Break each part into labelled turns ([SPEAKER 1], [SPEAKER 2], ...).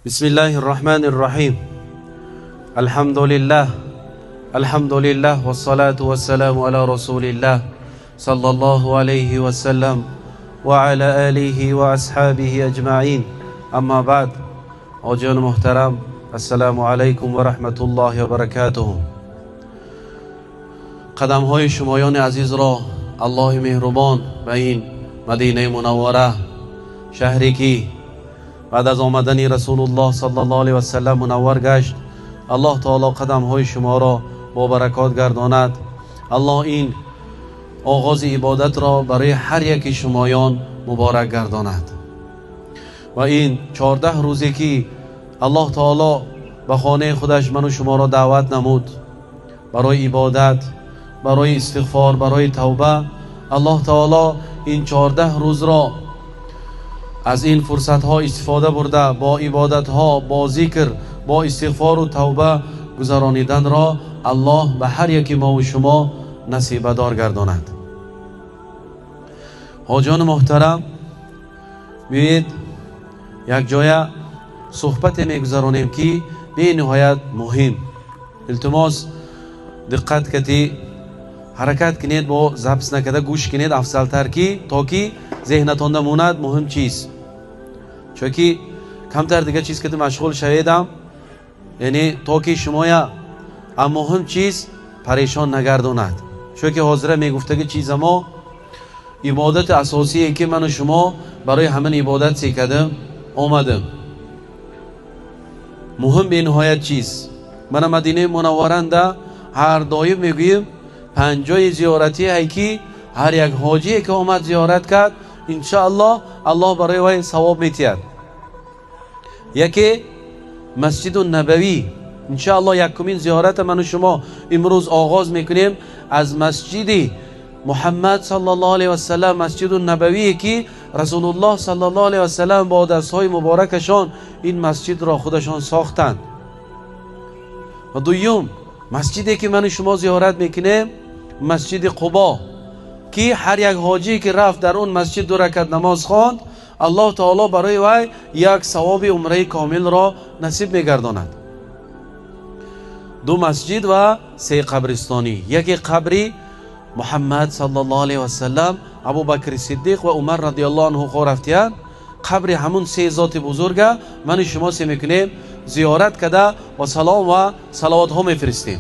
[SPEAKER 1] بسم الله الرحمن الرحيم. الحمد لله والصلاة والسلام على رسول الله صلى الله عليه وسلم وعلى آله وأصحابه أجمعين. أما بعد، آجان محترم، السلام عليكم ورحمة الله وبركاته. قدم های شمایان عزیز را الله مهربان به این مدینه منوره، شهری که بعد از آمدن رسول الله صلی الله علیه و سلم منور گشت، الله تعالی قدم های شما را با برکات گرداند. الله این آغاز عبادت را برای هر یک شمایان مبارک گرداند و این 14 روزی که الله تعالی به خانه خودش من و شما را دعوت نمود برای عبادت، برای استغفار، برای توبه، الله تعالی این 14 روز را از این فرصت ها استفاده برده با عبادت ها، با ذکر، با استغفار و توبه گذرانیدن را الله به هر یکی ما و شما نصیب دار گرداند. حاجان محترم، بیایید یک جای صحبت میگذرانیم که به نهایت مهم. التماس دقت کردید، حرکت کنید، با ضبط نکرده گوش کنید افضل تر کی تا که ذهنتان نموند مهم چیز. چون که کمتر دیگه چیز که مشغول شویدم، یعنی تا که شما یا مهم چیز پریشان نگرداند. چون که حاضره میگفته که چیز ما عبادت اساسی که من و شما برای همین عبادت سیکدم آمدم، مهم به نهایت چیز. من مدینه منورنده هر دایم میگویم 5 زیارتی هایی که هر یک حاجی که آمد زیارت کرد انشاءالله الله برای وی ثواب میتید. یکی مسجد النبوی، انشاءالله یکمین زیارت من و شما امروز آغاز میکنیم از مسجد محمد صلی الله علیه و سلم، مسجد النبوی که رسول الله صلی الله علیه و سلم با دستهای مبارکشان این مسجد را خودشان ساختند. و دوم مسجدی که من و شما زیارت میکنیم مسجد قبا که هر یک حاجی که رفت در اون مسجد 2 رکعت نماز خواند، الله تعالی برای وی یک ثواب عمره کامل را نصیب میگرداند. 2 مسجد و 3 قبرستانی، یکی قبری محمد صلی الله علیه و سلم، ابوبکر صدیق و عمر رضی الله عنه خو رفتیان، قبر همون 3 ذات بزرگه من شما سی میکنیم زیارت کده و سلام و صلوات ها میفرستیم.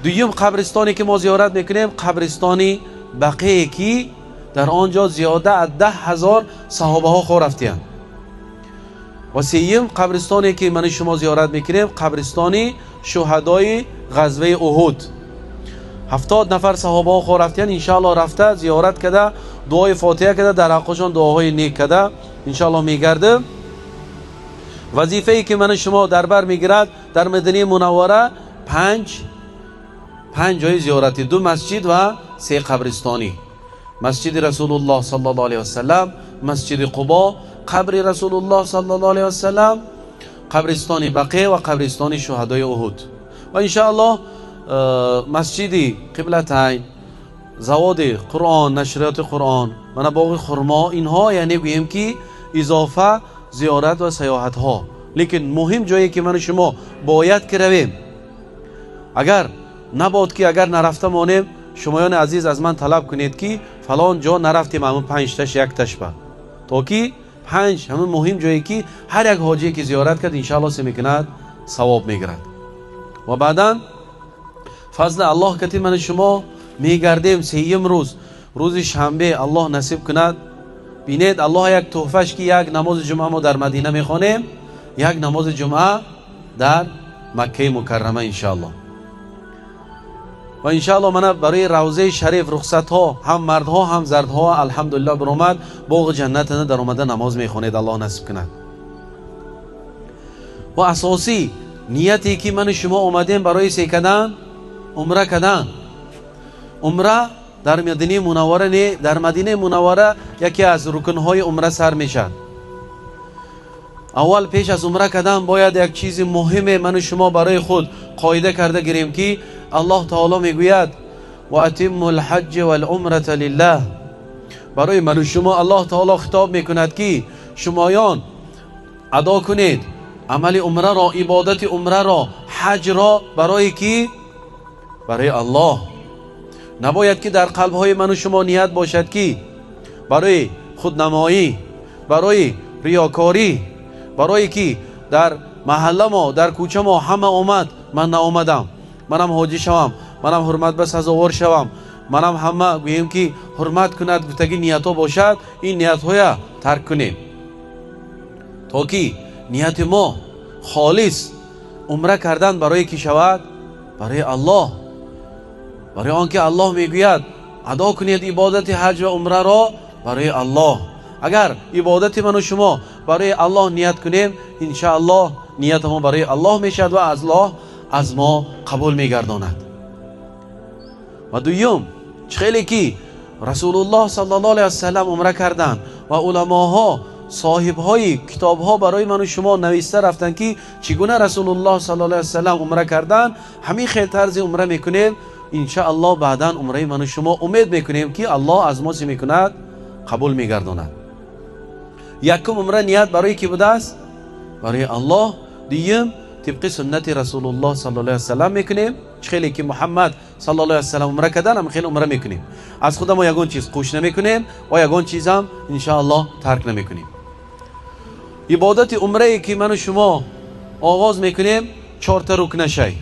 [SPEAKER 1] دوم قبرستانی که ما زیارت میکنیم قبرستانی بقیه که در آنجا زیاده از 10,000 صحابه ها خو رفتیان. و سوم قبرستانی که من شما زیارت میکنیم قبرستانی شهدای غزوه احد، 70 نفر صحابه ها خو رفتیان. انشاءالله رفته زیارت کده، دعای فاتحه کده، در حقشان دعاهای نیک کده انشاءالله میگرده. وظیفه ای که من شما در بر میگیرد در مدینه منوره 5 جای زیارتی، 2 مسجد و 3 قبرستانی، مسجد رسول الله صلی الله علیه و سلم، مسجد قبا، قبر رسول الله صلی الله علیه و سلم، قبرستان بقیع و قبرستان شهدای احد. و انشاءالله مسجد قبلتین، زواد قرآن، نشریات قرآن، من باغ خرما، اینها یعنی گوییم که اضافه زیارت و سیاحت ها. لیکن مهم جایی که من شما باید که رویم، اگر نباد که اگر نرفته مانیم شمایان عزیز از من طلب کنید که فلان جا نرفتیم، همون 5 تاش 1 تاش با، تا که 5 همون مهم جایی که هر یک حاجی که زیارت کرد انشاءالله سی میکند ثواب میگیرد. و بعدا فضل الله که من شما میگردیم 3 روز شنبه الله نصیب کند. بینید الله یک تحفهش که یک نماز جمعه ما در مدینه میخوانیم، یک نماز جمعه در مکه مکرمه انشاءالله. و انشاءالله من برای روضه شریف رخصت ها هم مردها هم زردها الحمدلله برآمد، باغ جنت در اومده نماز میخوانید، الله نصیب کند. و اساسی نیتی که من شما اومدیم برای سیکدن عمره کردن. عمره در مدینه منوره نه، در مدینه منوره یکی از رکنهای عمره سر میشد. اول پیش از عمره کردن باید یک چیز مهمه من شما برای خود قاعده کرده گیریم که الله تعالی میگوید و اتم الحج والعمره لله. برای من شما الله تعالی خطاب میکند که شمایان ادا کنید. عمل عمره را، عبادت عمره را، حج را برای کی؟ برای الله. نباید که در قلب‌های من و شما نیت باشد که برای خودنمایی، برای ریاکاری، برای که در محله ما، در کوچه ما همه آمد من نآمدم، منم حاجی شوم، منم حرمت به سزاوار شوم، منم همه گوییم که حرمت کند. گفتگی نیت ها باشد، این نیت های ترک کنیم تا که نیت ما خالص عمره کردن برای کی شود؟ برای الله. برای آنکه الله میگوید ادا کنید عبادت حج و عمره را برای الله. اگر عبادت من و شما برای الله نیت کنیم، ان شاء الله نیت ما برای الله میشد و الله از ما قبول میگرداند. و دوم، خیلی که رسول الله صلی الله علیه و سلم عمره کردن و علماها، صاحب های کتاب ها برای من و شما نوشته رفتن که چگونه رسول الله صلی الله علیه و سلم عمره کردن، همین خیلی طرز عمره میکنیم. ان شاء الله بعدا عمره من و شما امید میکنیم که الله از ما چی میکند؟ قبول میگرداند. یکم عمره نیت برای کی بوده است؟ برای الله. دوم طبق سنت رسول الله صلی الله علیه و سلم میکنیم. خیلی که محمد صلی الله علیه و سلم عمره کردن، هم خیلی عمره میکنیم. از خود ما یگان چیز قوش نمیکنیم و یگان چیز هم ان شاء الله ترک نمیکنیم. عبادت عمره که من و شما آغاز میکنیم 4 تا رکنشه،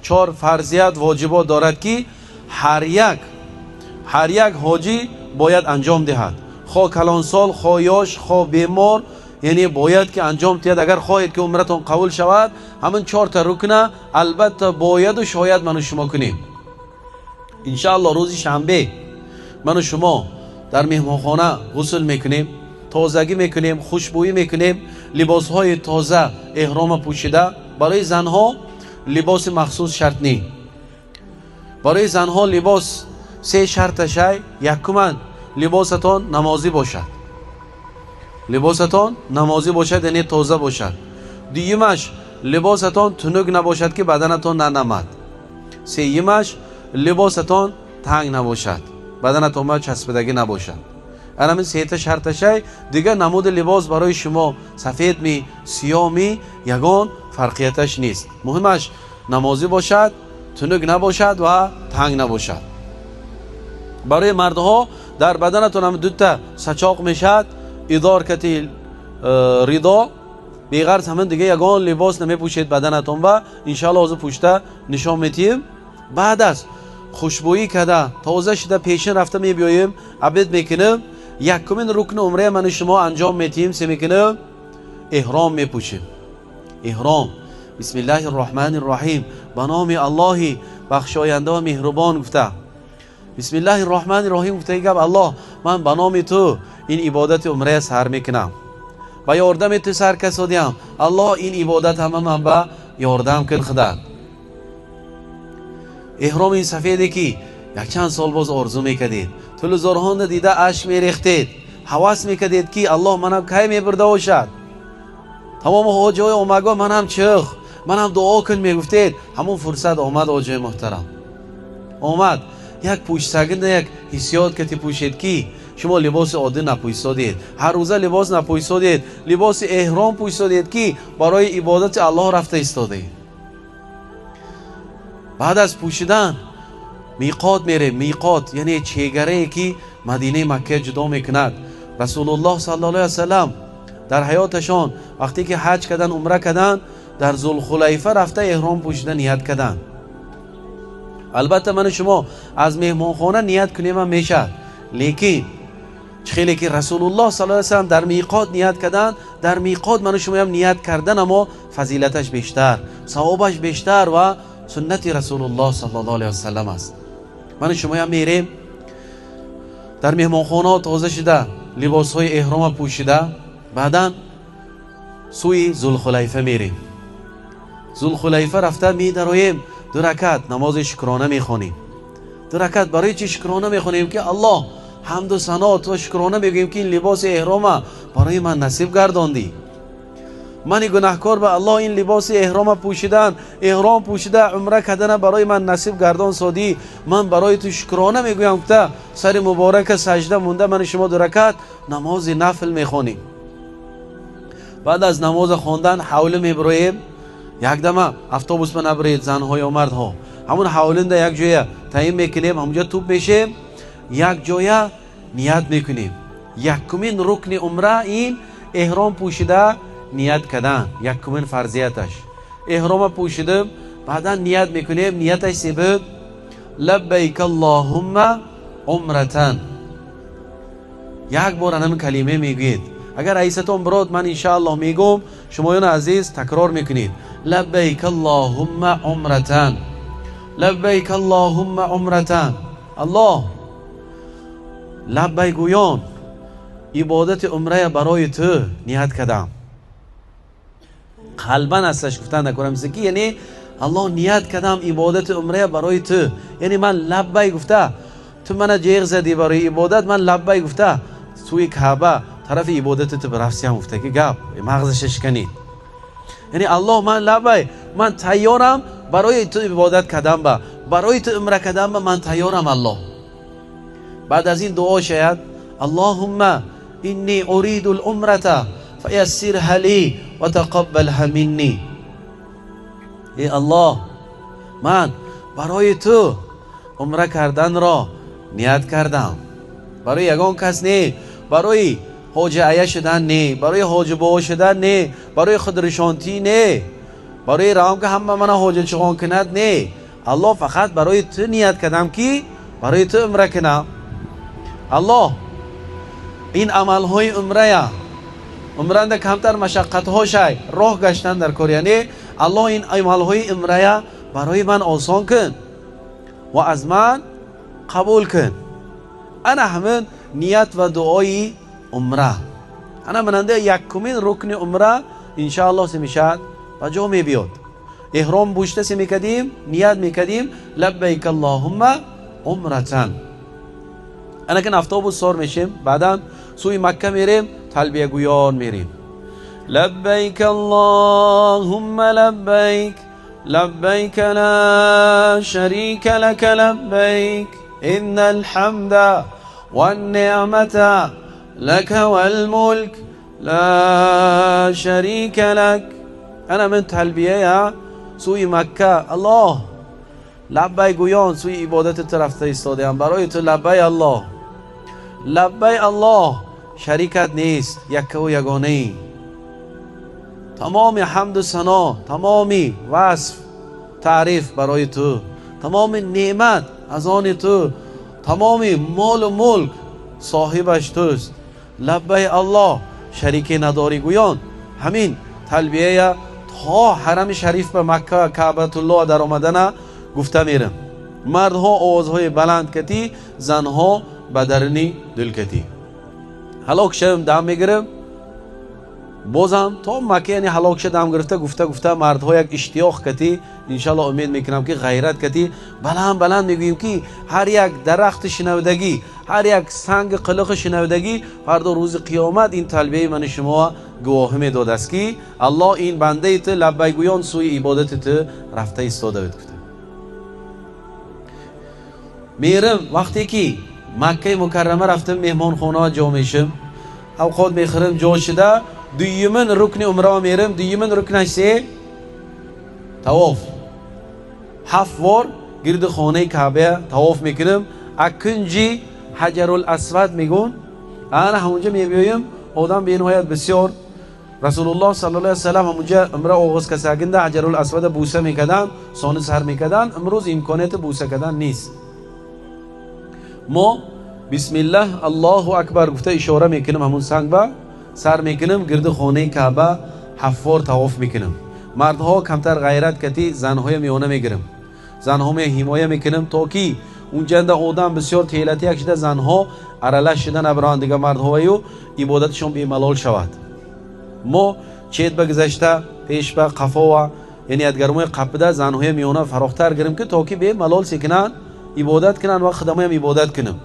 [SPEAKER 1] 4 فرضیت واجبات دارد که هر یک حاجی باید انجام دهد. خواه کلانسال، خواه یاش، خواه بیمار، یعنی باید که انجام دهد. اگر خواهید که عمرتون قبول شود، همین 4 تا رکن البته باید و شاید من و شما کنیم. ان شاء الله روز شنبه من و شما در مهمانخانه غسل میکنیم، تازگی میکنیم، خوشبویی میکنیم، لباس های تازه احرام پوشیده. برای زنها لباس مخصوص شرط نی. برای زنها لباس 3 شرطش است. یکم لباستان نمازی باشد، لباستان نمازی باشد یعنی تازه باشد. دومش لباستان تنگ نباشد که بدنتان ننمد. سومش لباستان تنگ نباشد، بدنتان چسبیدگی نباشد. همین 3 تا شرطش است. دیگه نمود لباس برای شما سفید می، سیاه می، یگان فرقیتش نیست. مهمش نمازی باشد، تنگ نباشد و تنگ نباشد. برای مردها در بدنتون هم 2 تا سچاق میشد، ادار کتی ردا، بیغرض همین دیگه یگان لباس نمی پوشید بدنتون و انشاءالله از پوشته نشان میتیم. بعد از خوشبویی کده تازه شده پیشین رفته می بیاییم، عبد میکنیم. یکمین رکن عمره من شما انجام میتیم، چه میکنیم؟ احرام میپوشیم. احرام بسم الله الرحمن الرحیم، به نام الله بخشاینده و مهربان گفته. بسم الله الرحمن الرحیم گفته گفت الله من به نام تو این عبادت عمره سر میکنم، با یاردم تو سر کسادیم. الله این عبادت همه من به یاردم کن خدا. احرام این سفیدی که یک چند سال باز آرزو میکردید، تلویزیون دیده اشک میریختید، هوس میکردید که الله منم کی میبرده باشد. تمام حاجای اومگا منم چخ، منم دعا کن میگفتید. همون فرصت آمد حاجای محترم، آمد یک پوشتگند، یک حسیات که پوشید که شما لباس عادی نپوشیدید، هر روزه لباس نپوشیدید، لباس احرام پوشیدید که برای عبادت الله رفته ایستادید. بعد از پوشیدن میقات میره. میقات یعنی چهگره که مدینه مکه جدا میکند. رسول الله صلی الله علیه و سلم در حیاتشان وقتی که حج کردن، عمره کردن، در ذوالخلیفه رفته احرام پوشیدن نیت کردن. البته من شما از مهمانخانه نیت کنیم هم میشه، لیکن خیلی که رسول الله صلی الله علیه و سلم در میقات نیت کردن، در میقات من شما هم نیت کردن، اما فضیلتش بیشتر، ثوابش بیشتر و سنت رسول الله صلی الله علیه و سلم است. من شما هم میریم در مهمانخانه تازه شده، لباس های احرام پوشیده، بعدا سوی ذوالخلیفه میریم. ذوالخلیفه رفته میدرویم 2 رکعت نماز شکرانه میخونیم. 2 رکعت برای چی شکرانه میخونیم؟ که الله حمد و ثنا و شکرانه میگیم که این لباس احرام برای من نصیب گرداندی. من گناهکار به الله این لباس احرام پوشیدن، احرام پوشیده عمره کردن برای من نصیب گردان سادی. من برای تو شکرانه میگویم که سر مبارک سجده مونده من شما 2 رکعت نماز نفل میخونیم. بعد از نماز خواندن حوله میبرویم، یک دمه اتوبوس من نبرید، زنها یا مردها همون حولنده یک جایه تعیین میکنیم، همونجا توپ میشیم، یک جایه نیت میکنیم. یکمین رکن عمره این احرام پوشیده نیت کردن، یکمین فرضیتش احرام پوشیدم، بعدا نیت میکنیم. نیتش سبب لبیک اللهم عمرتن، یک بار همین کلمه میگید. اگر ایستون برات من انشاءالله میگم، شمایان عزیز تکرار میکنید لبیک اللهم عمرتن، لبیک اللهم عمرتن. الله لبیک گویان عبادت عمره برای تو نیت کردم. قلبا هستش گفتن نکنم زکی، یعنی الله نیت کردم عبادت عمره برای تو، یعنی من لبیک گفته، تو من جیغ زدی برای عبادت، من لبیک گفته سوی کعبه طرف عبادت تو برفتی هم گفته که گپ مغزش کنید. یعنی الله من لبیک، من تیارم برای تو عبادت کردم، برای تو عمره کردم، من تیارم الله. بعد از این دعا شاید اللهم اینی ارید العمرة فیسرها لی و تقبلها منی. ای الله من برای تو عمره کردن را نیت کردم، برای یگان کس نه، برای حاج عیه شدن نه، برای حاج بابا شدن نه، برای خودرشانتی نه، برای رام که همه من حاج چغان کند نه. الله فقط برای تو نیت کردم که برای تو عمره کنم. الله این عمل های عمره ده کمتر مشقت ها شای راه گشتن در کار، یعنی الله این عمل های عمره برای من آسان کن و از من قبول کن. انا همین نیت و دعای عمره، انا مننده یکمین رکن عمره انشاءالله سمیشد و جا می بیاد. احرام بوشته سی میکدیم، نیت میکدیم لبیک اللهم عمرتن. انا که اتوبوس سوار میشیم، بعدا سوی مکه میریم، تلبیه گویان میریم لبیک اللهم لبیک لبیک لا شریک لک لبیک ان الحمد والنعمة لك والملك لا شریک لک. انا من تلبیه سوی مکه الله لبی گویان سوی عبادت طرف ایستاده ام، برای تو لبی الله، لبی الله، شریکت نیست، یک و یگانه ای. تمام حمد و ثنا، تمامی وصف تعریف برای تو، تمام نعمت از آن تو، تمام مال و ملک صاحبش توست. لبی الله، شریک نداری گویان همین تلبیه تا حرم شریف به مکه کعبت الله در آمدن گفته میرم. مردها آوازهای بلند کتی، زنها بدرنی دل کتی. هلاک شدم دم میگیرم، بازم تا مکه یعنی هلاک شدم گرفته گفته مردها یک اشتیاق کتی، انشالله امید میکنم که غیرت کتی. بلند میگویم که هر یک درخت شنودگی، هر یک سنگ قلق شنودگی فردا روز قیامت این تلبیه من شما گواهی میداد است که الله این بنده ت لبیک گویان سوی عبادت ت رفته ایستاده بود. میرم وقتی که مکه مکرمه رفتم مهمان خانه جا میشم، اوقات میخورم جا شده، دویمن رکن عمره میرم. دویمن رکنش سه طواف، 7 بار گرد خانه کعبه طواف میکنم. اکنجی حجر الاسود میگون، انا همونجا میبیایم. آدم به نهایت بسیار رسول الله صلی الله علیه و سلم همونجا عمره آغاز کسگنده حجر الاسود بوسه میکردن، سانه سر میکردن. امروز امکانیت بوسه کردن نیست. ما بسم الله الله اکبر گفته اشاره میکنم، همون سنگ با سر میکنم، گرد خانه کعبه 7 بار طواف میکنم. مردها کمتر غیرت کتی، زنهای میانه میگیرم، زنها می حمایه میکنم تا که اونجا آدم بسیار تیلتی شده، زنها ارله شدن ابران دیگه مردها و عبادتشون بی ملال شود. ما چید بگذشته پیش به قفا و یعنی ادگرمای قبده زنهای میانه فراختر گیرم که تا که بی ملال سکنن عبادت کنن و خدمه هم عبادت کنم.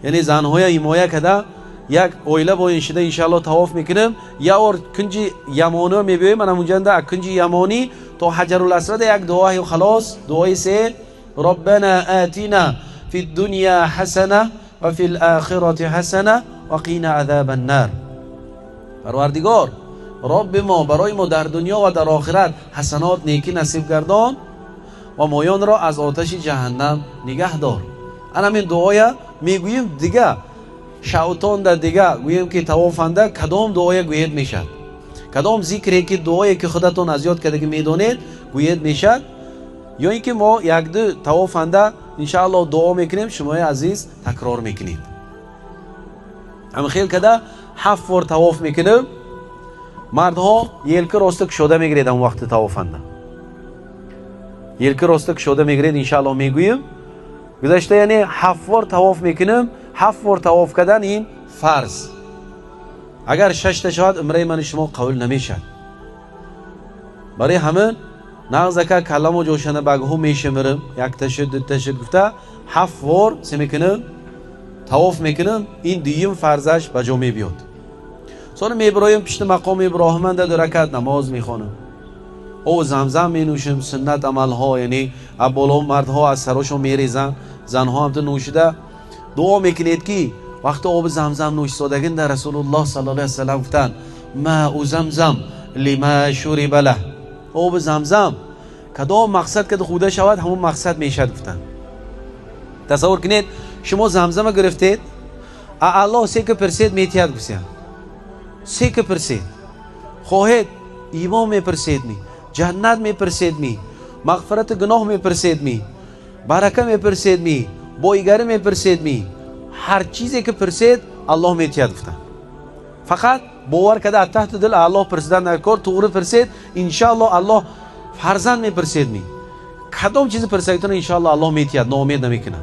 [SPEAKER 1] یعنی زنهای حمایه کده یک اویله با این شده انشاءالله طواف میکنم. یا اور کنجی یمانی میبینیم، من اونجا ده کنجی یمانی تا حجر الاسود یک دعای و خلاص. دعای سه ربنا آتنا فی الدنیا حسنه و فی الاخرة حسنه و قینا عذاب النار. پروردگار رب ما برای ما در دنیا و در آخرت حسنات نیکی نصیب گردان و مایان را از آتش جهنم نگه دار. انا این دعای میگوییم دیگه شاوتان در دیگه گوییم که توافنده کدام دعای گوید میشد، کدام ذکری که دعایی که خودتون از یاد کرده که میدونید گوید میشد، یا اینکه ما یک دو توافنده انشاءالله دعا میکنیم شما عزیز تکرار میکنید. اما خیلی کده 7 بار تواف میکنیم. مردها یلک راستک شده میگیرید اون وقت توافنده یلک راستک شده میگیرید انشاءالله میگوییم گذشته یعنی 7 بار تواف میکنیم. 7 بار تواف کردن این فرض، اگر 6 تا شود عمره من شما قبول نمیشد. برای همین نغزکه کلام و جوشن بگهو میشمرم یک تشد دو تشد گفته 7 بار سی میکنم تواف میکنم. این دیم فرضش بجا میبیاد. سال میبرایم پشت مقام ابراهیم در 2 رکعت نماز میخوانم. او زمزم مینوشم سنت عمل ها، یعنی ابولا مردها از سراشون میریزن، زنها هم تو نوشیده دعا میکنید که وقت آب زمزم نوش سادگین در رسول الله صلی الله علیه و سلم گفتن ماء زمزم لما شرب له. آب زمزم کدام مقصد که خوده شود همون مقصد میشد گفتن. تصور کنید شما زمزم گرفتید الله 3% میتیاد گفتن 3% خواهید ایمان میپرسید می، جنت میپرسید می، مغفرت گناه میپرسید می، برکه میپرسید می، بایگری میپرسید می، هر چیزی که پرسید الله میتیاد گفتن. فقط باور کده تحت دل الله پرسیدن نکرد تو پرسید انشاءالله الله فرزند میپرسید می، کدام چیز پرسیدتون انشاءالله الله میتیاد ناامید نمیکنه.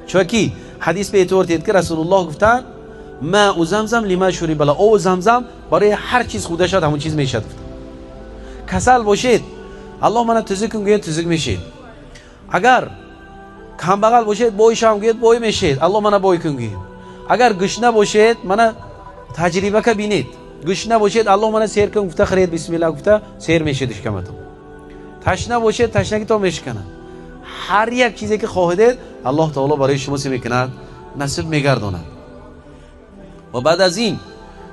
[SPEAKER 1] چونکی حدیث به اعتبار دید که رسول الله گفتن ماء زمزم لما شرب له. او زمزم برای هر چیز خوده شد همون چیز میشد. کسل باشید الله منو تزک کن گوید تزک میشید. اگر کمبغل باشید بایشم گوید بای میشید الله منو بای کن گوید. اگر گشنه باشید منو تجربه که بینید، گشنه باشید الله منو سیر کن گفته خرید بسم الله گفته سیر میشید اشکمتون. تشنه باشید تشنگی تو میشکنه. هر یک چیزی که خواهید الله تعالی برای شما سی میکند نصیب میگرداند. و بعد از این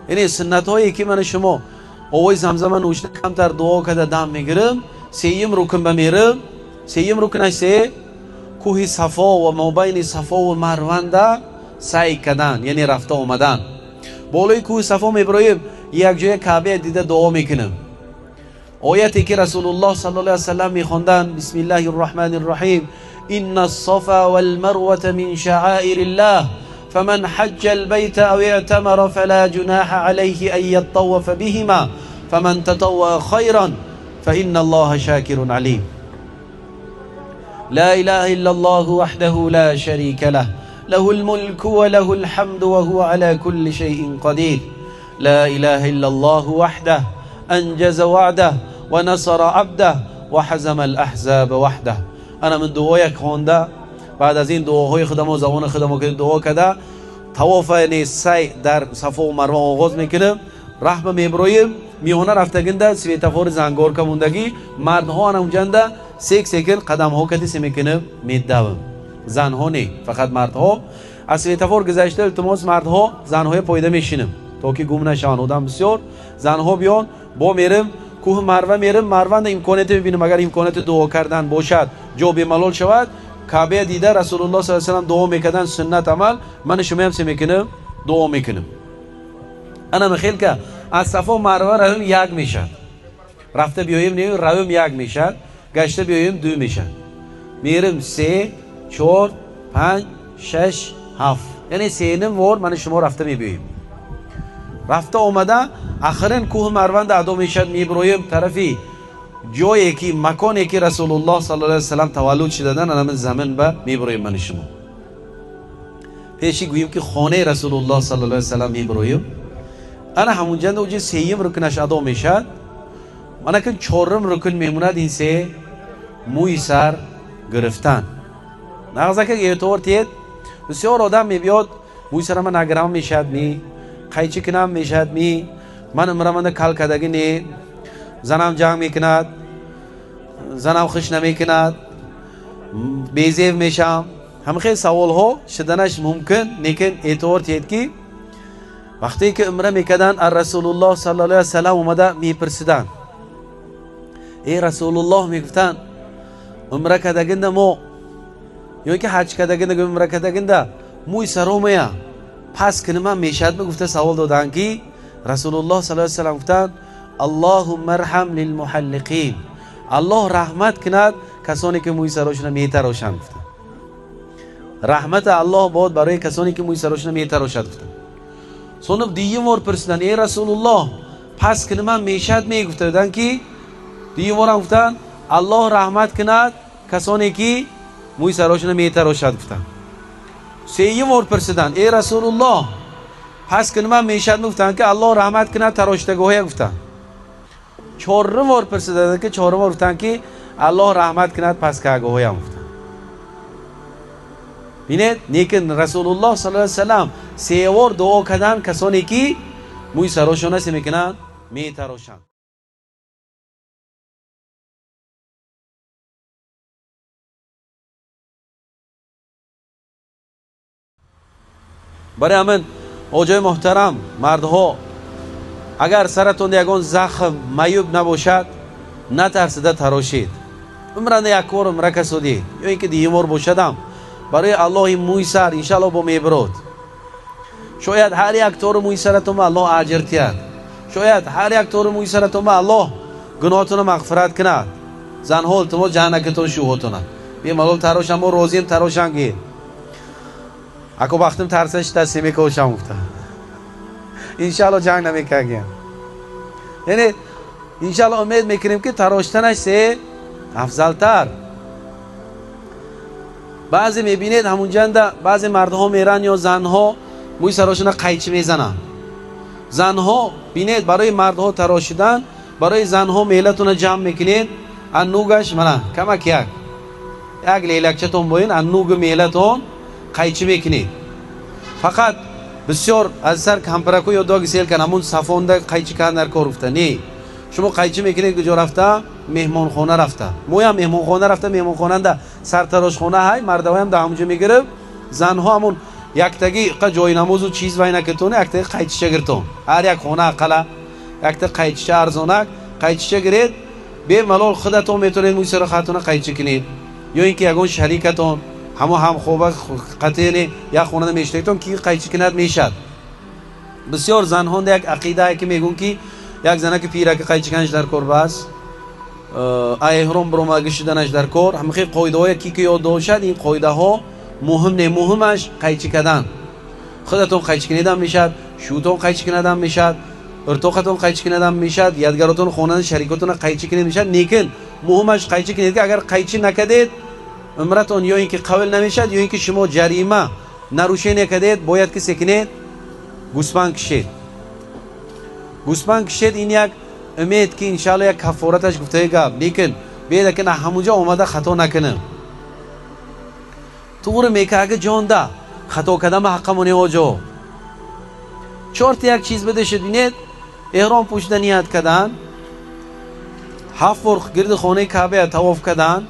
[SPEAKER 1] یعنی سنت هایی که من شما اوای زمزم نوشته کمتر دعا کده دم میگیرم. سیم رکن بمیرم. سیم رکنش سه کوه صفا و مابین صفا و مروه سعی کردن، یعنی رفته آمدن. بالای کوه صفا میبرایم یک جای کعبه دیده دعا میکنم. آیتی که رسول الله صلی الله علیه و سلم میخوندن بسم الله الرحمن الرحیم ان الصفا والمروه من شعائر الله فمن حج البيت او اعتمر فلا جناح عليه ان يطوف بهما فمن تطوع خيرا فان الله شاكر عليم. لا اله الا الله وحده لا شريك له له الملك وله الحمد وهو على كل شيء قدير. لا اله الا الله وحده انجز وعده ونصر عبده وحزم الاحزاب وحده. انا من دعای خونده بعد از این دعاهای خودم و زبان خودم که دعا کرده طواف یعنی سعی در صفا و مروه آغاز میکنم. رحم میبرایم میونه رفتگنده سویتفور زنگار که موندگی مردها اونجنده سیک سیکل قدم ها کتی سی میکنم میدوم. زنها نه فقط مردها. از سویتفور گذشته التماس مردها زنهای پایده میشینم تا که گم نشان. آدم بسیار زنها بیان با میرم کوه مروه میرم. مروه امکانیت میبینم اگر امکانیت دعا کردن باشد جا بیملال شود کعبه دیده رسول الله صلی الله علیه و سلم دعا میکردن سنت عمل من شما هم سی میکنم دعا میکنم. انا مخیل که از صفا مروه رویم یک میشد. رفته بیاییم نیم رویم یک میشد. گشته بیاییم 2 میشد. میرم 3 4 5 6 7 یعنی 3 وار من شما رفته میبیاییم. رفته آمده آخرین کوه مروه ادا میشد. میبرویم طرفی جایی که مکانی که رسول الله صلی الله علیه و سلم تولد شدن انا من زمین به میبرویم من شما. پیشی گوییم که خانه رسول الله صلی الله علیه و سلم میبرویم. انا همونجا اوج 3 رکنش ادا میشد. من که 4 رکن میموند این 3 موی سر گرفتن. نغزه که اعتبار تید بسیار آدم میبیاد موی سر من نگرم میشد می قیچی کنم میشد می من امرمانده کل کدگی نی زنم جنگ میکند زنم خوش نمیکند بیزیو میشم. همه خیلی سوال ها شدنش ممکن لیکن اعتبار تید که وقتی که عمره میکردن رسول الله صلی الله علیه و سلم اومده میپرسیدن ای رسول الله میگفتن عمره کردگنده مو یا که حج کردگنده عمره کردگنده موی سرومیا پس کنما میشد میگفته سوال دادن که رسول الله صلی الله علیه و سلم گفتن اللهم ارحم للمحلقین الله رحمت کند کسانی که موی سراشون میتراشن گفتن رحمت الله باد برای کسانی که موی سراشون میتراشد گفتن sonra دیگه مور پرسیدن ای رسول الله پس کنما میشد میگفتن که دیگه مور گفتن الله رحمت کند کسانی که موی سراشون میتراشد گفتن سه مور پرسیدن ای رسول الله پس کنما میشد میگفتن که الله رحمت کند تراشتگاهی گفتن چهار مور پرسیدن که چهار مور گفتن که الله رحمت کند پس کاگاهی هم گفتن بینید لیکن رسول الله صلی الله علیه و سلم سه بار دعا کردن کسانی که موی سراشون چه میکنن میتراشن برای همین اوجای محترم مردها اگر سرتون یگان زخم میوب نباشد نترسیده تراشید عمران یک بار عمره کسودید یا اینکه دیگه بار باشدم برای الله موی سر انشالله با میبرد شاید هر یک طور موی سرتون الله اجر تید شاید هر یک طور موی سرتون الله گناهتون مغفرت کند زنها التماس جهنکتون شوهتون بیا ملال تراشم و روزیم تراشم گیر اکو وقتم ترسش دستی میکوشم گفتم انشالله جنگ نمیکنیم یعنی انشالله امید میکنیم که تراشتنش سه افضل تر بعضی میبینید همونجا بعضی مردها میرن یا زنها موی سراشون قیچی میزنن زنها بینید برای مردها تراشیدن برای زنها میلتون جمع میکنید انوگش منه کمک یک لیلکچتون باین انوگ میلتون قیچی میکنید فقط بسیار از سر کمپرکو یا داگی سیل کن همون صفانده قیچی کن در کار رفته نی شما قیچی میکنید کجا رفته مهمان خانه رفته مویا مهمان خانه رفته مهمان خانه ده سرتراش خانه های مردوی هم ده همونجا میگیره زنها همون یک تگی جای نماز و چیز وای نکتونه یک تگی قیچی گرتون هر یک خانه اقلا یک تگی قیچی ارزانک قیچی گرید به ملال خودتون میتونید موی سر خاتون قیچی کنید یا اینکه یگون شریکتون هم خوبه قطعی یا خونه میشتیتون کی قیچی کند میشد بسیار زنها یک عقیده که میگون که یک زنه که پیره که قیچی کنش در کار بس ایهرام برام گشودنش در کار همه قاعده های کی که یاد داشت این قاعده ها مهم نه مهمش قیچی کردن خودتون قیچی کنیدم میشد شوتون قیچی کنیدم میشد ارتاقتون قیچی کنیدم میشد یادگارتون خونه شریکتون قیچی کنید میشد لیکن مهمش قیچی کنید که اگر قیچی نکردید عمرتون یا اینکه قبول نمیشد یا اینکه شما جریمه نروشه نکردید باید که سکنید گوسفند کشید گوسفند کشید این یک امید که انشالله یک کفارتش گفته گاب لیکن بیاید که نه همونجا اومده خطا نکنه طور میکه اگه جان ده خطا کدم حقمونه آجا چارت یک چیز بده شد بینید احرام پوشیدن نیت کردن 7 بار گرد خانه کعبه طواف کردن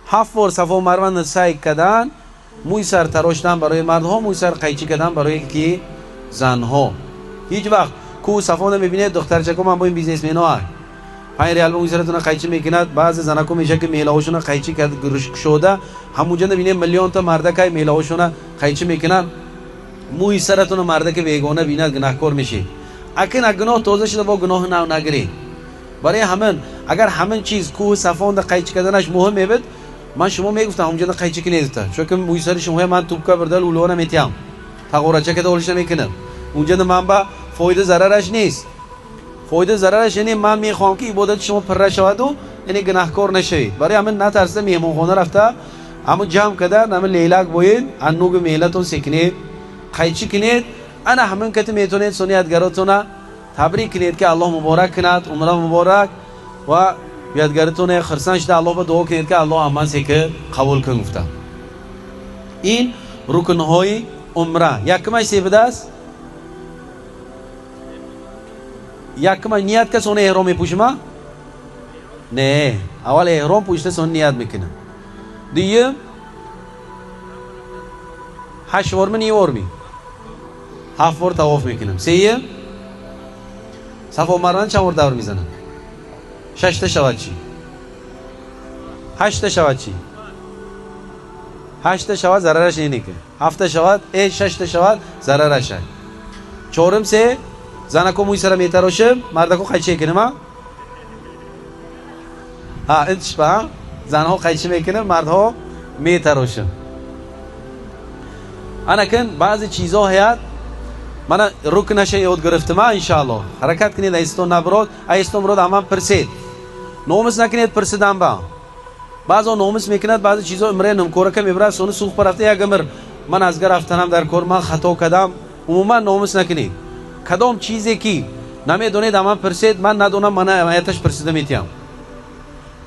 [SPEAKER 1] 7 بار صفا و مروه سعی کردن موی سر تراشتن برای مردها موی سر قیچی کردن برای کی زنها هیچ وقت کو صفا نمیبینه دخترچکو من با این بیزنس مینا 5 ریال موی سرتون قیچی میکند بعضی زنکو میشه که میلاهاشون قیچی کرد گرش شده همونجا نبینه میلیون تا مردکای میلاهاشون قیچی میکنن موی سرتون مردک بیگانه بیند گناهکار میشه اگه گناه توزه شده با گناه نو نگیری برای همین اگر همین چیز کو صفا و قیچی کردنش مهمه بود من شما میگفتم اونجا قیچی کنید چون که موی سر شما من توپکا بردل اولو نمیتیم تقورچه که دولش نمیکنم اونجا من با فایده ضررش نیست فایده ضررش یعنی من میخوام که عبادت شما پر شود و یعنی گناهکار نشوید برای همین نترسه مهمان خانه رفته اما جمع کردن همین لیلک باید انوگ میلتون سکنید قیچی کنید انا همین که میتونید سنیتگراتون تبریک کنید که الله مبارک کند عمره مبارک و یادگارتون خرسان شده الله با دعا کنید که الله امان سکر قبول کن گفتم این رکن های عمره یکمش سی بده است یکمش نیت که سونه احرام میپوشم نه اول احرام پوشته سون نیت میکنه دیگه 8 ورمی 9 ورمی 7 بار طواف میکنم. سه صفا و مروه چند بار دور میزنم؟ 6 تا شود چی؟ 8 تا شود چی؟ 8 تا شود ضررش اینه که 7 تا شود 6 تا شود ضررش های. چهارم سه زنکو موی سر میتراشم مردکو قیچه کنم ها انتش با زنها قیچه میکنم مردها میتراشم. انا کن بعضی چیزها هست من رکنش یاد گرفتم انشاءالله حرکت کنید ایستون نبرود ایستون برود اما پرسید نومس نکنید پرسیدم با بعضا نومس میکند بعضی چیزا امره نمکوره که میبره سونو سوخ پرفته یک امر من از گر رفتنم در کار من خطا کردم عموما نومس نکنید کدام چیزی که نمیدونید اما پرسید من ندونم من ایتش پرسیده میتیم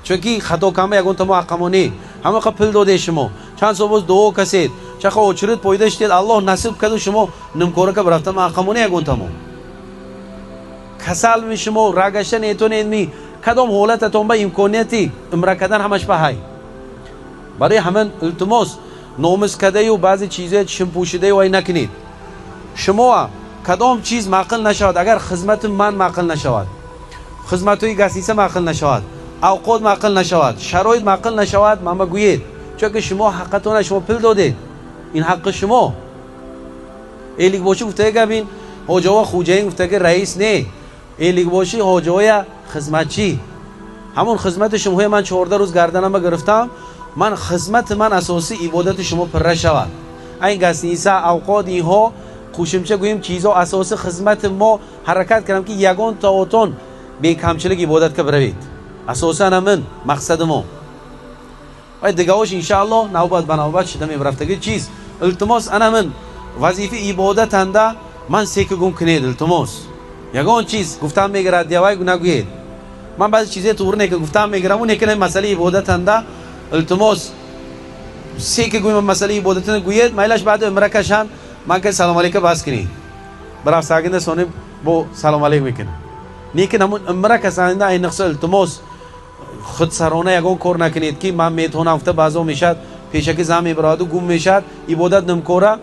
[SPEAKER 1] چونکی خطا کامه یگون تمو حقمونی همه قبل دوده شما چند صبح دو کسید چخه اوچرید پویده شدید الله نصیب کدو شما نمکوره که برفتم حقمونی یگون تمو کسال می شما راگشن ایتون می کدام حالتتون با امکانیتی امرا کردن همش به های برای همین التماس نومس کده و بعضی چیزای چشم پوشیده و نکنید. شما کدام چیز معقل نشود اگر خدمت من معقل نشود خدمتوی گسیسه معقل نشود اوقات معقل نشود شرایط معقل نشود ماما گویید چون که شما حقتون شما پل دادید این حق شما ایلیک باشی گفته گبین حاجا خوجه گفته که رئیس نه ایلیک باشی حاجا خدمتچی همون خدمت شما من 14 روز گردنم گرفتم من خدمت من اساسی عبادت شما پر شود این گسیسه اوقات اینها خوشمچه گوییم چیزا اساس خدمت ما حرکت کردم که یگان تاوتون به کمچلک عبادت که بروید اساسا من مقصد ما و دیگه‌اش ان شاء الله نوبت به نوبت شده میبرفتگی چیز التماس انا من وظیفه عبادت انده من سیک گم کنید التماس یگان چیز گفتم میگرد دیوای نگوید من بعضی چیزای طور که گفتم میگرم اون که مسئله عبادت انده التماس سیک گویم مسئله عبادت نگوید مایلش بعد عمره کشن من که سلام علیکم باز کنی برای ساگنده سونه با سلام علیکم میکنه نیکن همون عمره کسانده این نقص التماس خود سرانه یگان کار نکنید که من میتونم افته بازو میشد پیشکی زمی برادو گم میشد عبادت نمکوره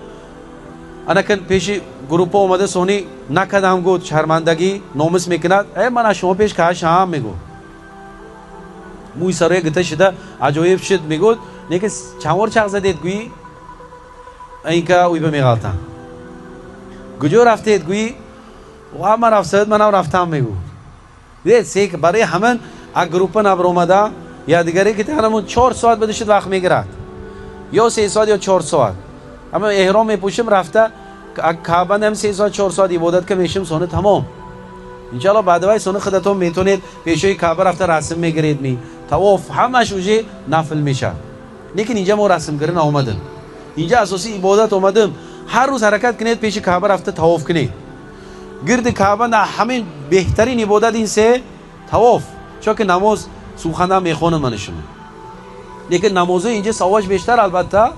[SPEAKER 1] انا کن پیش گروپ اومده سونی نکدم گفت شرمندگی نومس میکند من شما پیش کاش هم میگو موی سرای گته شده عجایب شد میگود نیکن چهار چغ زدید گویی این که اوی به میغالتن گجو رفتید گویی و من رفتید منم رفتم میگو دید سیک برای همین اگر گروپ نبر اومده یا دیگری که همون 4 ساعت بدشید وقت میگیرد یا 3 ساعت یا 4 ساعت اما احرام میپوشم رفته کعبه هم 3 ساعت 4 ساعت عبادت که میشم سونه تمام انشالله بعدوای سونه خودتون میتونید پیشوی کعبه رفته رسم میگیرید می طواف همش اوجه نفل میشه لیکن اینجا ما رسم گیرن اومدن اینجا اساسی عبادت اومدم هر روز حرکت کنید پیش کعبه رفته طواف کنید گرد کعبه نه همین بهترین عبادت این سه طواف چون که نماز سوخنده میخونه من شما لیکن نمازه اینجا سواج بیشتر البته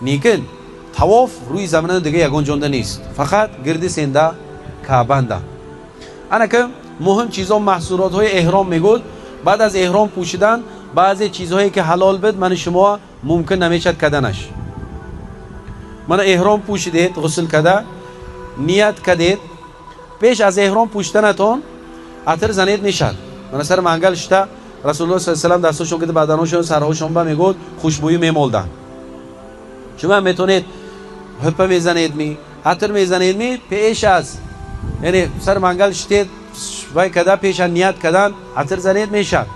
[SPEAKER 1] لیکن طواف روی زمین دیگه یگان جنده نیست فقط گرد سنده کعبه ده انا که مهم چیزا محصولات های احرام میگود بعد از احرام پوشیدن بعضی چیزهایی که حلال بد من شما ممکن نمیشد کردنش من احرام پوشیدید غسل کرده نیت کردید پیش از احرام پوشیدنتون عطر زنید میشد من سر منگل شده رسول الله صلی الله علیه و آله دستشون که بدنشون سرهاشون با میگود خوشبویی میمولدن شما میتونید هپ میزنید می عطر میزنید می پیش از یعنی سر منگل شدید وای کدا پیش از نیت کردن عطر زنید میشد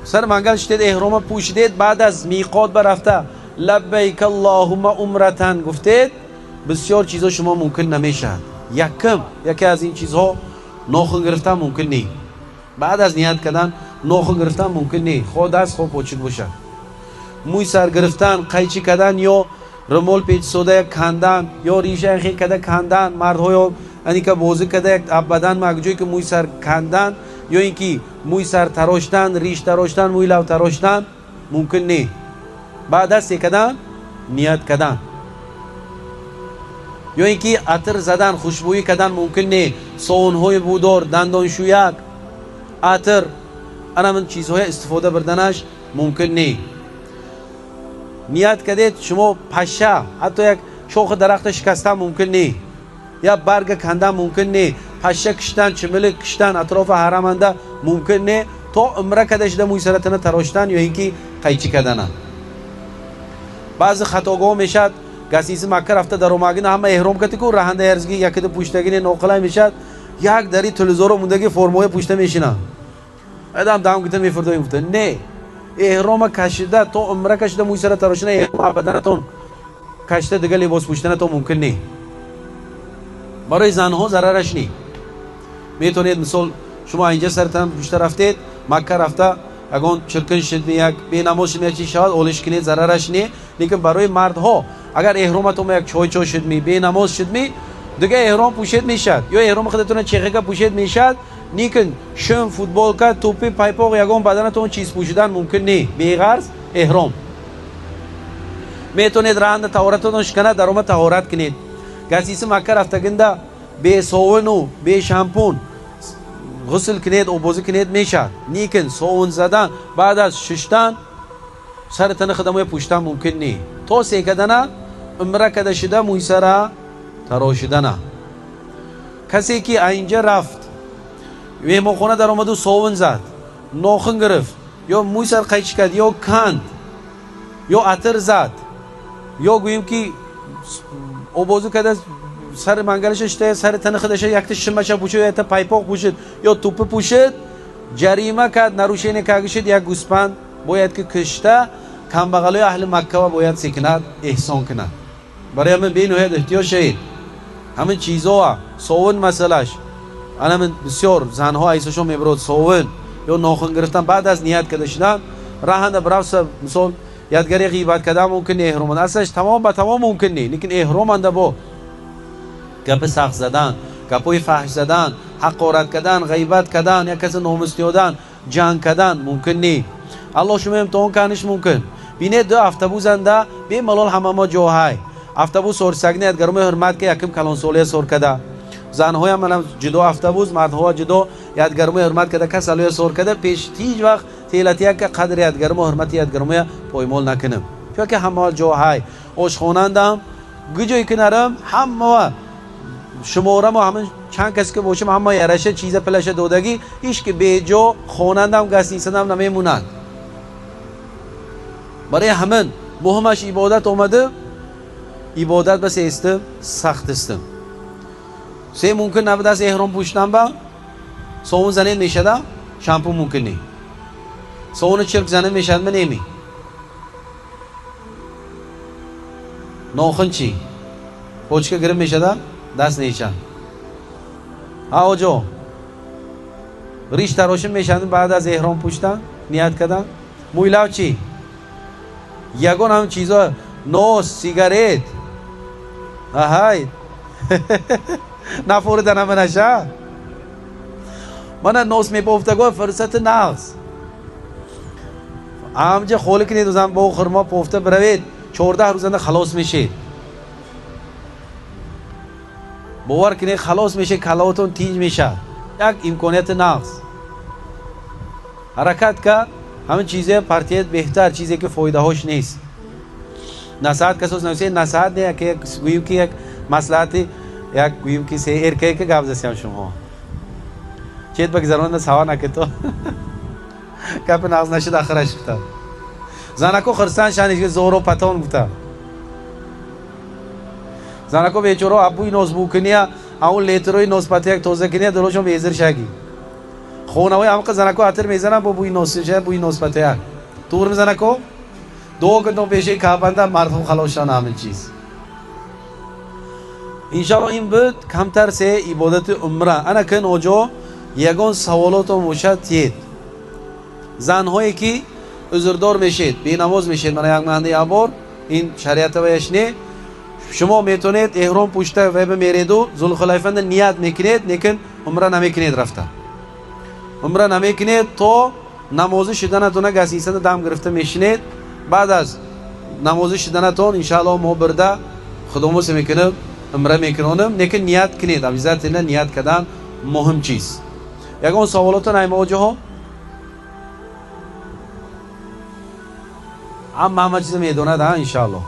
[SPEAKER 1] سر منگل شدید احرام پوشیدید بعد از میقات برفته لبیک اللهم عمرتن گفتید بسیار چیزا شما ممکن نمیشد یکی از این چیزها ناخن گرفتن ممکن نی بعد از نیت کردن ناخن گرفتن ممکن نی خود دست خوب پوچید باشه موی سر گرفتن قیچی کردن یا رمول پیچ سوده کندن یا ریشه خی کده کندن مردها یعنی که بوزی کده بدن مگجوی که موی سر کندن یا اینکه موی سر تراشتن ریش تراشتن موی لو تراشتن ممکن نی بعد از کردن نیت کردن یا اینکه عطر زدن خوشبویی کردن ممکن نی صابون‌های بودار دندانشویک عطر انا من چیزهای استفاده بردنش ممکن نی نیت کردید شما پشه حتی یک شاخ درخت شکستن ممکن نی، یا برگ کندن ممکن نی، پشه کشتن، چملک کشتن اطراف حرمنده ممکن نی. تو عمره کده شده موی سرتنه تراشتن یا اینکه قیچی کردن. بعض خطاگاه میشد گسیس مکه رفته در اومگین همه احرام کتی که رهنده ارزگی یکی دو پوشتگین نقله میشد، یک دری تلویزیون موندگی فرمای پوشته میشینه ادم دام گیته میفرده میفته. نه، احرام کشیده تو عمره کشیده موی سر تراشنه احرام بدنتون کشیده دیگه لباس پوشتن تو ممکن نی. برای زنها ضررش نی. میتونید مثال شما اینجا سرتان پوشته رفتید مکه رفته اگه چرکن شد یک بی نماز شد چی شود اولش کنید ضررش نی. لیکن برای مردها اگر احرامتون یک چای شد می بی نماز شد می دیگه احرام پوشید میشد یا احرام خودتون چیخه پوشید میشد. نیکن شم فوتبال کا توپی پایپاق یگان بدنتون چیز پوشیدن ممکن نی بی غرض احرام. میتونید رهند طهارتتون شکنه در اومه طهارت کنید. گسیس مکه رفتگنده بی صابون و بی شامپون غسل کنید و بازی کنید میشد. نیکن صابون زدن بعد از ششتن سرتن خدمه پوشتن ممکن نی. تو سیکدنه عمره کده شده موی سره تراشیدنه. کسی که اینجا رفت مهمانخانه در آمد و صابون زد ناخن گرفت یا موی سر قیچ کرد یا کند یا عطر زد یا گوییم که اوبازو کرده سر منگلش اشته سر تن خودش یک شمش پوشید یا پایپاق پوشید یا توپ پوشید جریمه کرد نروشینی کاغشید یک گوسپند باید که کشته کمبغلای اهل مکه و باید سکند احسان کند. برای همین بین نوعیت احتیاج شید همین چیزها صابون مسئلهش الان بسیار زنها ایساشون میبرد صابون یا ناخن گرفتن بعد از نیت کرده شدن راهنده براوس مثال یادگاری غیبت کردن ممکن احرام اصلش تمام با تمام ممکن نی. لیکن احرام انده با گپ سخت زدن گپوی فحش زدن حقارت کردن غیبت کردن یا کسی ناموس دیدن جنگ کردن ممکن نی. الله شما امتحان کنش ممکن بینه دو افتابوز انده بی ملال همه ما جاهای افتابوز سور سگنه ادگرم حرمت که یکم کلان سولیه سور کده زنهای هم منم جدو افتابوز مردها جدو یادگرم حرمت کده کس سالیه سور کده پیش تیج وقت تیلتیه که قدر یادگرم حرمت یادگرم پایمال نکنم چون که همه جاهای اوش خونندم گجوی کنارم همه شمارم و همه چند کس که باشم همه یارشه چیز پلش دودگی هیچ که به جا خونندم گسیسندم نمیمونند. برای همین مهمش عبادت اومده عبادت بس است سخت است. سه ممکن نبود از احرام پوشیدن با صابون زنید میشده شامپو ممکن نی صابون چرک زنید میشد من نمی ناخن چی پوچکه گرم میشده دست نیشن ها جو ریش تراشم میشد بعد از احرام پوشیدن نیت کردن. مویلاو چی یگون هم چیزا نوس سیگارت آهای نفوردن من نشه من نوس میپوفتگو فرصت نقص همجا خولی کنید روزن با خرما پوفته بروید 14 روزنده خلاص میشید باور کنید خلاص میشه کلاوتون تیج میشه یک امکانیت نقص حرکت که همین چیزه پرتیت بهتر چیزی که فایده هاش نیست. نصیحت کسوس نویسه نصیحت نه که گوییم که یک مصلحتی یک گوییم که سه ارکه که گفت دستیم شما چیت با گذران سوا نکه تو کپ نقص نشد آخرش کتا زنکو خرسان شانش که زورو پتون بوده زنکو بیچورو ابوی نوز بوکنیا اون لیتروی نوز پتی یک توزه کنیا دلوشون بیزر شاگی خونه‌های هم که زنکو عطر میزنن با بوی نوسیجه بوی نوس پته دور میزنه کو دو گندم پیشه کابنده مردم خلاصان همه چیز. انشالله این بود کمتر سه عبادت عمره. انا کن اوجو یگان سوالات و موشد تید زنهایی که عذردار میشید بی نماز میشید من یک مهنده عبار این شریعت ویش نه شما میتونید احرام پوشته و بمیرید و ذوالخلیفه نیت میکنید لیکن عمره نمیکنید رفته عمره نمیکنید تو نمازی شدنتون گسیسن دم گرفته میشینید بعد از نمازی شدنتون انشاءالله ما برده خداموس میکنه عمره میکنم لیکن نیت کنید عزیزات الله نیت کردن مهم چیز. یگان سوالاتون ای موجه ها هم همه چیز میدونه ده انشاءالله